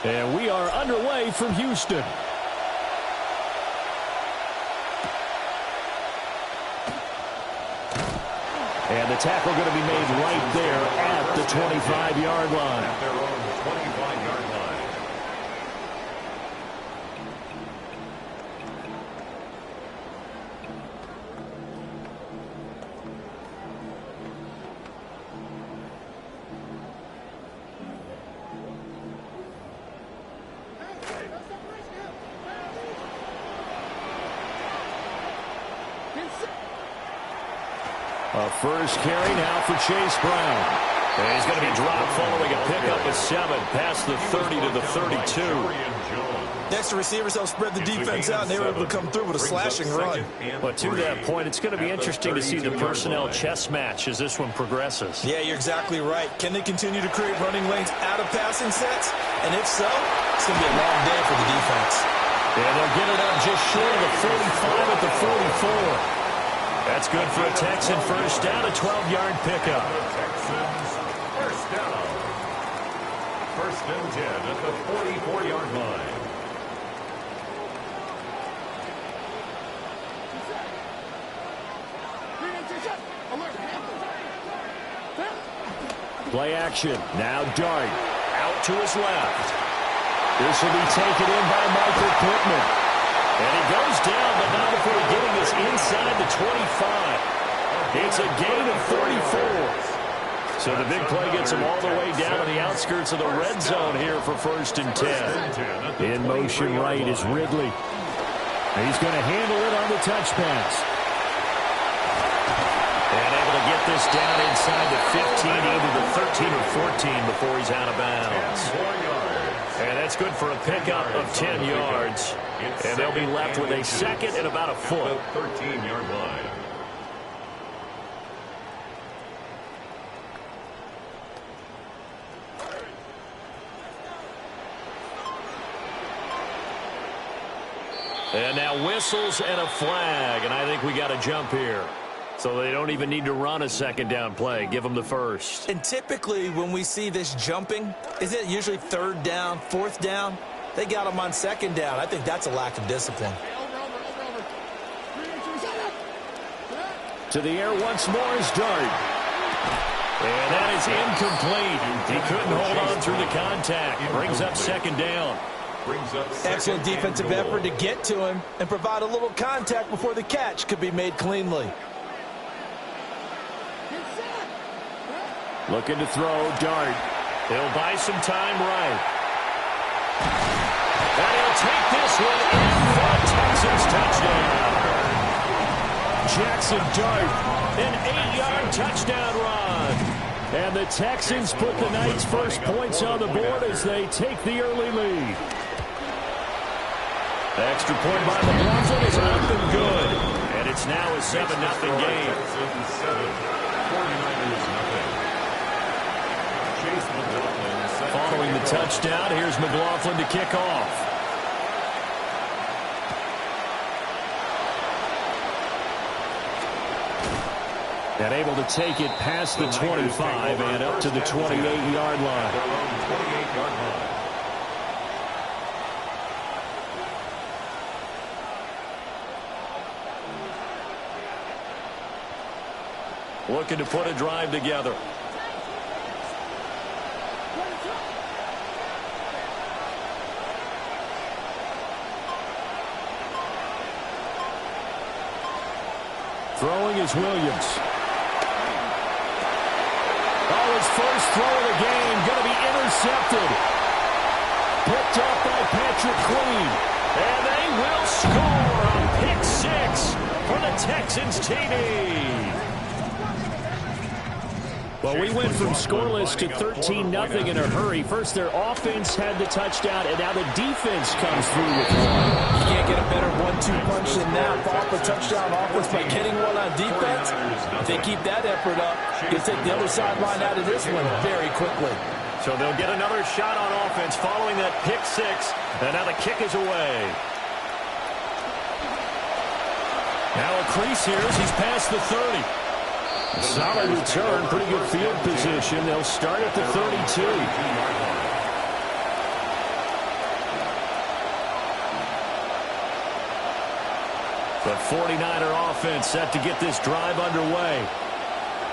And we are underway from Houston. And the tackle going to be made right there at the 25-yard line. At their own 25-yard line. A first carry now for Chase Brown. And he's going to be dropped following a pickup of 7 past the 30 to the 32. Next, the receivers help spread the defense out, and they were able to come through with a slashing run. But to that point, it's going to be interesting to see the personnel chess match as this one progresses. Yeah, you're exactly right. Can they continue to create running lanes out of passing sets? And if so, it's going to be a long day for the defense. And they'll get it up just short of the 45 at the 44. That's good for a Texan first down, a 12-yard pickup. Texans first down. First and 10 at the 44-yard line. Play action. Now Dart. Out to his left. This will be taken in by Michael Pittman. And he goes down, but not before getting this inside the 25. It's a gain of 34. So the big play gets him all the way down to the outskirts of the red zone here for first and 10. In motion right is Ridley. He's going to handle it on the touch pass. And able to get this down inside the 15, either the 13 or 14 before he's out of bounds. And that's good for a pickup of 10 yards. And they'll be left with a second and about a foot. 13-yard line. And now whistles and a flag. And I think we got a jump here. So they don't even need to run a second down play. Give them the first. And typically when we see this jumping, isn't it usually third down, fourth down? They got them on second down. I think that's a lack of discipline. To the air once more is Dart. And that is incomplete. He couldn't hold on through the contact. Brings up second down. Excellent defensive effort to get to him and provide a little contact before the catch could be made cleanly. Looking to throw, Dart. He'll buy some time right. And he'll take this one in for a Texans touchdown. Jackson Dart, an 8-yard touchdown run. And the Texans put the night's first points on the board as they take the early lead. The extra point by McLaughlin is up and good. And it's now a 7-0 game. 49ers nothing. Following the touchdown, here's McLaughlin to kick off. And able to take it past the 25 and up to the 28-yard line. Looking to put a drive together. Throwing is Williams. Oh, his first throw of the game going to be intercepted. Picked up by Patrick Queen. And they will score a pick six for the Texans TD. Well, we went from scoreless to 13-0 in a hurry. First, their offense had the touchdown, and now the defense comes through with one. You can't get a better 1-2 punch than that. Off a touchdown offense by getting one on defense. If they keep that effort up, you'll take the other sideline out of this one very quickly. So they'll get another shot on offense following that pick six, and now the kick is away. Now a crease here as he's past the 30. A solid return, pretty good field position. They'll start at the 32. The 49er offense set to get this drive underway.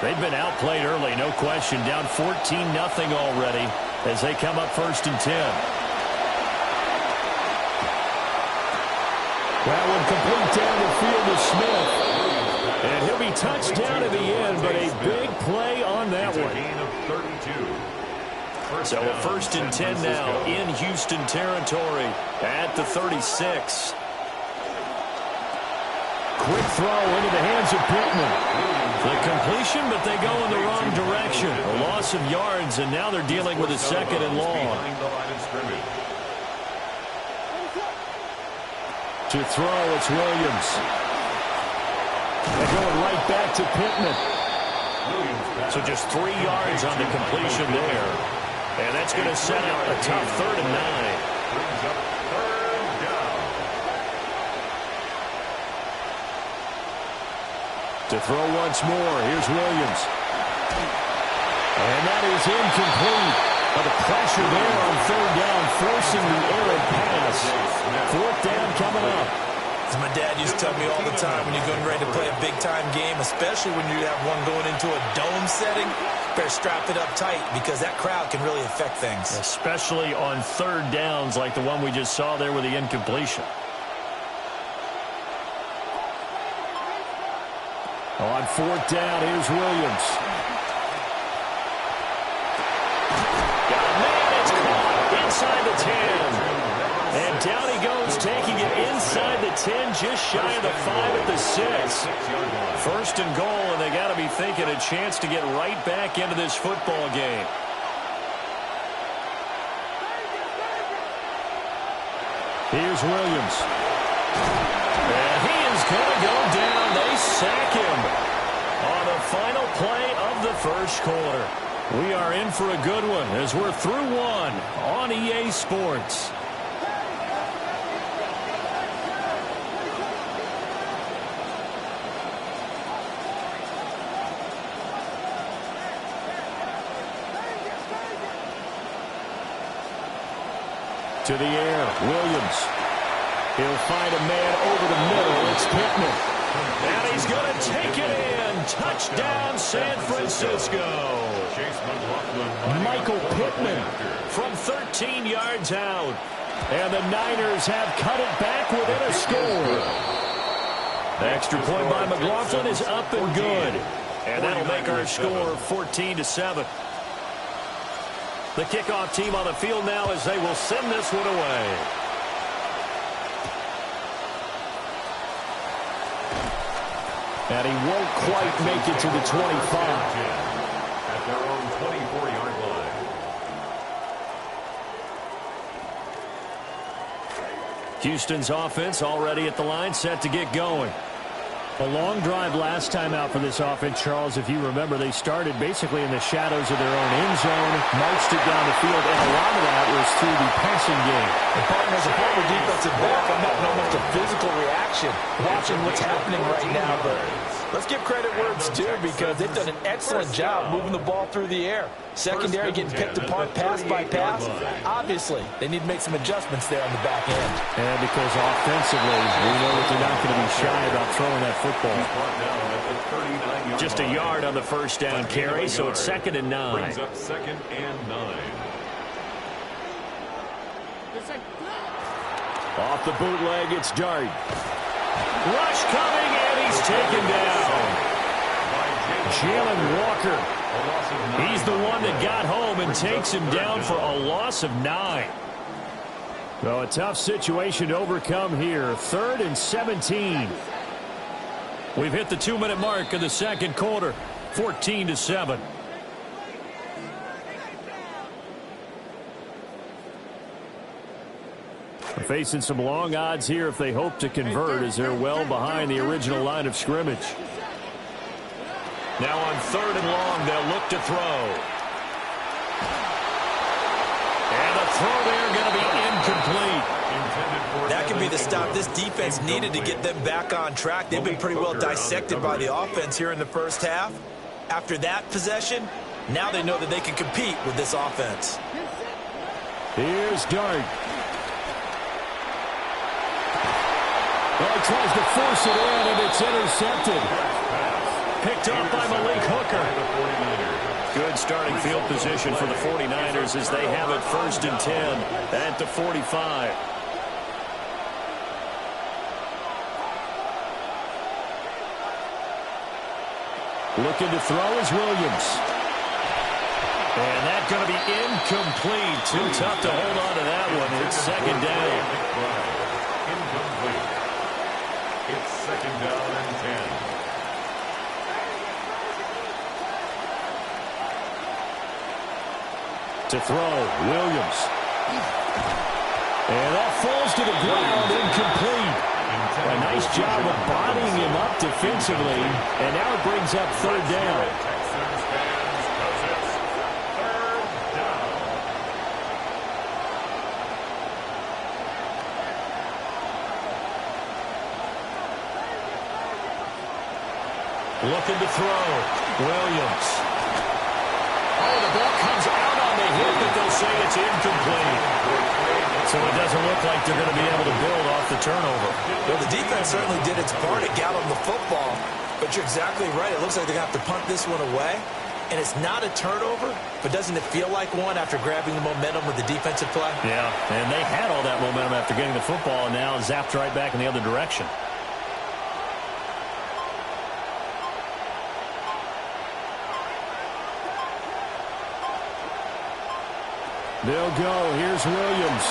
They've been outplayed early, no question. Down 14-0 already as they come up 1st and 10. That one complete down the field to Smith. And he'll be touched down at the end, but a big play on that one. So a 1st and 10 now in Houston territory at the 36. Quick throw into the hands of Pittman. The completion, but they go in the wrong direction. A loss of yards, and now they're dealing with a 2nd and long. To throw, it's Williams. They're going right back to Pittman. So just 3 yards on the completion there. And that's going to set up a tough 3rd and 9. To throw once more, here's Williams. And that is incomplete. But the pressure there on 3rd down, forcing the errant pass. 4th down coming up. As my dad used to tell me all the time, when you're getting ready to play a big-time game, especially when you have one going into a dome setting, better strap it up tight because that crowd can really affect things. Especially on 3rd downs like the one we just saw there with the incompletion. On 4th down, here's Williams. Got a man, it's caught inside the 10. And down he goes, taking it inside the 10, just shy of the 5 at the 6. 1st and goal, and they got to be thinking a chance to get right back into this football game. Here's Williams. And he is going to go down. They sack him on the final play of the 1st quarter. We are in for a good one as we're through one on EA Sports. To the air, Williams. He'll find a man over the middle. It's Pittman. And he's going to take it in. Touchdown, San Francisco. Michael Pittman from 13 yards out. And the Niners have cut it back within a score. The extra point by McLaughlin is up and good. And that'll make our score 14-7. The kickoff team on the field now as they will send this one away. And he won't quite make it to the 25. At their own 24-yard line. Houston's offense already at the line, set to get going. A long drive last time out for this offense, Charles. If you remember, they started basically in the shadows of their own end zone, marched it down the field, and a lot of that was through the passing game. And partner, as a former defensive back, I'm having almost a physical reaction watching what's happening right now. But let's give credit where it's due because they've done an excellent job moving the ball through the air. Secondary getting picked apart pass by pass. Obviously, they need to make some adjustments there on the back end. And because offensively, we know that they're not going to be shy about throwing that football. Just a yard on the 1st down carry, so it's 2nd and 9. Brings up 2nd and 9. Off the bootleg, it's Dart. Rush coming, and he's taken down. Jalen Walker. He's the one that got home and takes him down for a loss of 9. So a tough situation to overcome here. 3rd and 17. We've hit the 2-minute mark of the 2nd quarter. 14-7. They're facing some long odds here if they hope to convert as they're well behind the original line of scrimmage. Now on 3rd and long, they'll look to throw. And the throw there going to be incomplete. That could be the stop this defense needed to get them back on track. They've been pretty well dissected by the offense here in the 1st half. After that possession, now they know that they can compete with this offense. Here's Dart. Well, he tries to force it in, and it's intercepted. Picked up by Malik Hooker. Good starting field position for the 49ers as they have it 1st and 10 at the 45. Looking to throw is Williams. And that's going to be incomplete. Too tough to hold on to that one. It's 2nd down. Incomplete. It's 2nd down and 10. To throw, Williams. And that falls to the ground, incomplete. A nice job of bodying him up defensively, and now it brings up 3rd down. Texans fans, 'cause it's 3rd down. Looking to throw, Williams. Oh, the ball comes out on the hit, but they'll say it's incomplete. So it doesn't look like they're going to be able to build off the turnover. Well, the defense certainly did its part to gallop the football, but you're exactly right. It looks like they're going to have to punt this one away, and it's not a turnover, but doesn't it feel like one after grabbing the momentum with the defensive play? Yeah, and they had all that momentum after getting the football, and now zapped right back in the other direction. They'll go. Here's Williams.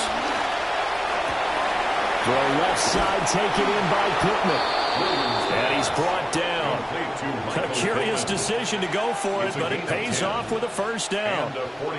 Throw left side taken in by Pittman. And he's brought down. A curious decision to go for it, but it pays off with a 1st down.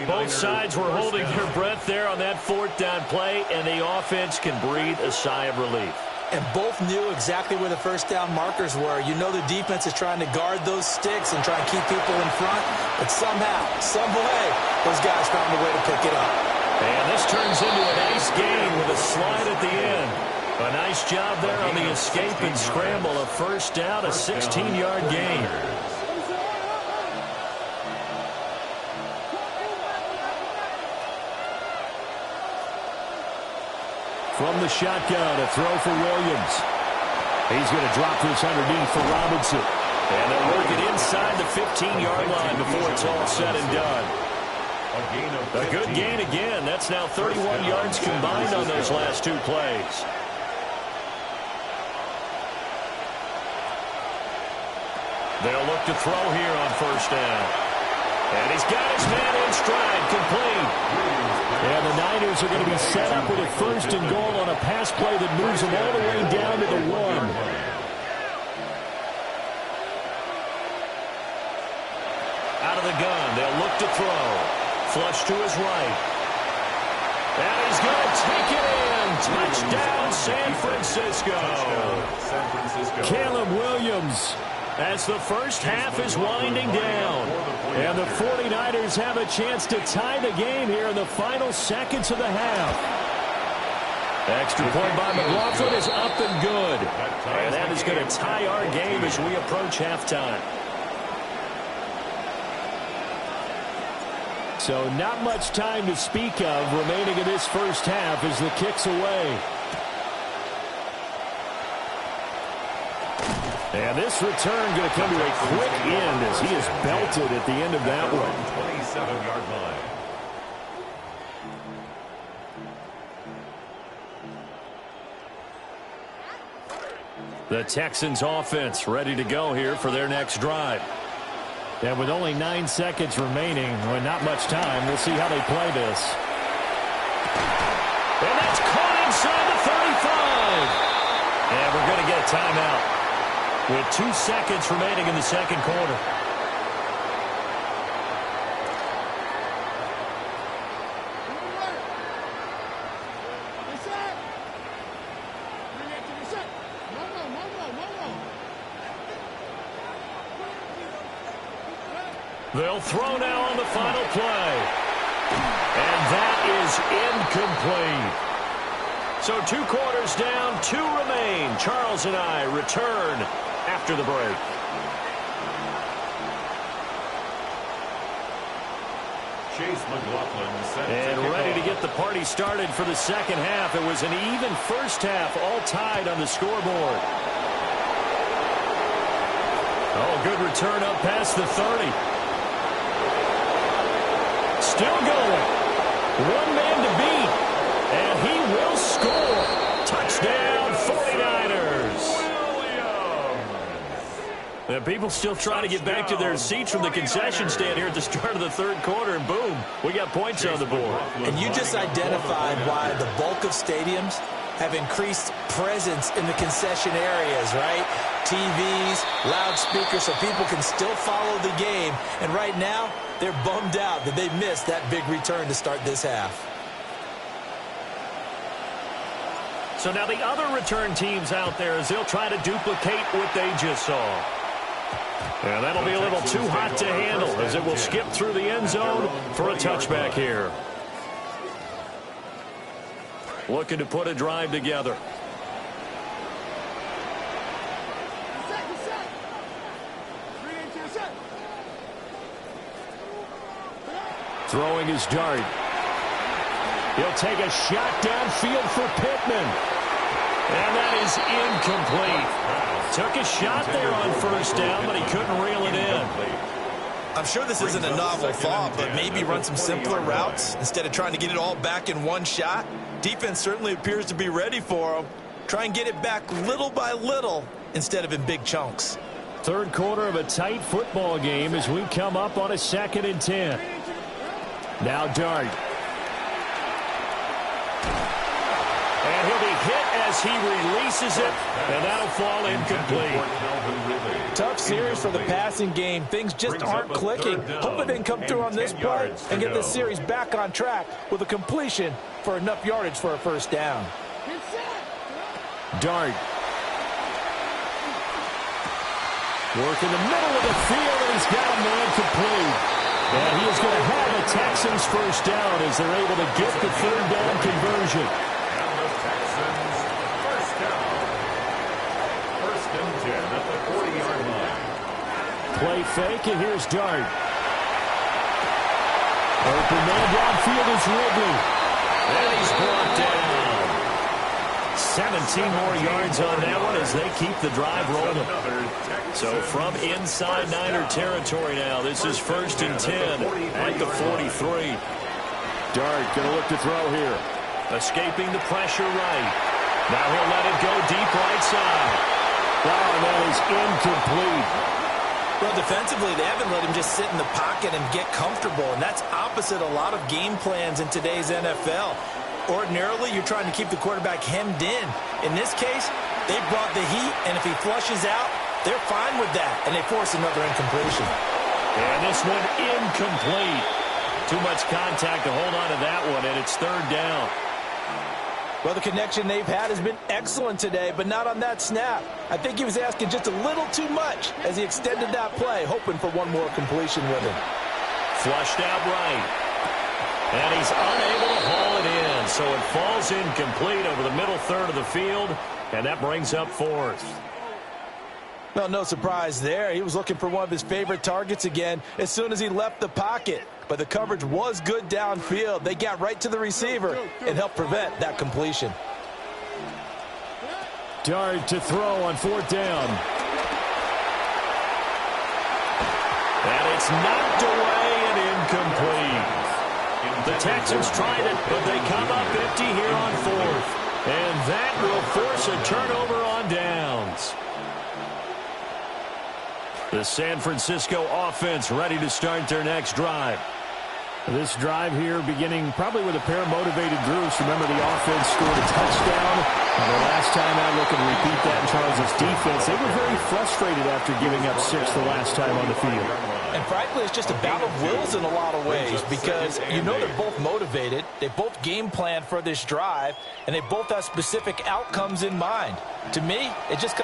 Both sides were holding their breath there on that 4th down play, and the offense can breathe a sigh of relief. And both knew exactly where the 1st down markers were. You know the defense is trying to guard those sticks and try and keep people in front, but somehow, some way, those guys found a way to pick it up. And this turns into a nice gain with a slide at the end. A nice job there on the escape and scramble. A 1st down, a 16-yard gain. From the shotgun, a throw for Williams. He's going to drop this underneath for Robinson. And they'll work it inside the 15-yard line before it's all said and done. A good gain again. That's now 31 yards combined on those last 2 plays. They'll look to throw here on 1st down. And he's got his man in stride, complete. And the Niners are going to be set up with a 1st and goal on a pass play that moves them all the way down to the 1. Out of the gun, they'll look to throw. Flush to his right. And he's going to take it in. Touchdown, San Francisco. Caleb Williams, as the 1st half is winding down. And the 49ers have a chance to tie the game here in the final seconds of the half. Extra point by McLaughlin is up and good. And that is going to tie our game as we approach halftime. So not much time to speak of remaining in this 1st half as the kick's away. And this return going to come to a quick end as he is belted at the end of that one. 27-yard line. The Texans offense ready to go here for their next drive. And with only 9 seconds remaining, with not much time, we'll see how they play this. And that's caught inside the 35. And we're going to get a timeout with 2 seconds remaining in the 2nd quarter. They'll throw now on the final play. And that is incomplete. So 2 quarters down, 2 remain. Charles and I return after the break. Chase McLaughlin set And ready to get the party started for the second half. It was an even first half, all tied on the scoreboard. Oh, good return up past the 30. Still going. One man to beat. And he will score. Touchdown, 49ers. And people still trying to get back to their seats from the concession stand here at the start of the third quarter, and boom, we got points on the board. And you just identified why the bulk of stadiums have increased presence in the concession areas, right? TVs, loudspeakers, so people can still follow the game. And right now, they're bummed out that they missed that big return to start this half. So now the other return teams out there as they'll try to duplicate what they just saw. And that'll be a little too hot to handle as it will skip through the end zone for a touchback here. Looking to put a drive together. Throwing his dart. He'll take a shot downfield for Pittman. And that is incomplete. Took a shot there on first down, but he couldn't reel it in. I'm sure this isn't a novel thought, but maybe run some simpler routes instead of trying to get it all back in one shot. Defense certainly appears to be ready for him. Try and get it back little by little instead of in big chunks. Third quarter of a tight football game as we come up on a 2nd and 10. Now Dart. And he'll be hit as he releases it, and that'll fall incomplete. Tough series for the passing game. Things just aren't clicking. Hope it didn't come through on this play and get this series back on track with a completion for enough yardage for a first down. Dart. Work in the middle of the field, and he's got a man complete. And he is going to have the Texans first down as they're able to get the third down conversion. Play fake, and here's Dart. Open man downfield is Ridley. And he's brought down. 17 more yards on that one as they keep the drive rolling. So from inside Niner territory now, this is 1st and 10 at the 43. Dart going to look to throw here. Escaping the pressure right. Now he'll let it go deep right side. Wow, and that is incomplete. Well, defensively, they haven't let him just sit in the pocket and get comfortable, and that's opposite a lot of game plans in today's NFL. Ordinarily, you're trying to keep the quarterback hemmed in. In this case, they brought the heat, and if he flushes out, they're fine with that, and they force another incompletion. And this one incomplete. Too much contact to hold on to that one, and it's 3rd down. Well, the connection they've had has been excellent today, but not on that snap. I think he was asking just a little too much as he extended that play, hoping for one more completion with him. Flushed out right. And he's unable to haul it in, so it falls incomplete over the middle third of the field, and that brings up 4th. Well, no surprise there. He was looking for one of his favorite targets again as soon as he left the pocket. But the coverage was good downfield. They got right to the receiver and helped prevent that completion. Dart to throw on 4th down. And it's knocked away and incomplete. The Texans tried it, but they come up empty here on 4th. And that will force a turnover on downs. The San Francisco offense ready to start their next drive. This drive here beginning probably with a pair of motivated groups. Remember, the offense scored a touchdown. And the last time out, looking to repeat that in Charles' defense. They were very frustrated after giving up 6 the last time on the field. And frankly, it's just a battle of wills in a lot of ways because you know they're both motivated. They both game planned for this drive, and they both have specific outcomes in mind. To me, it just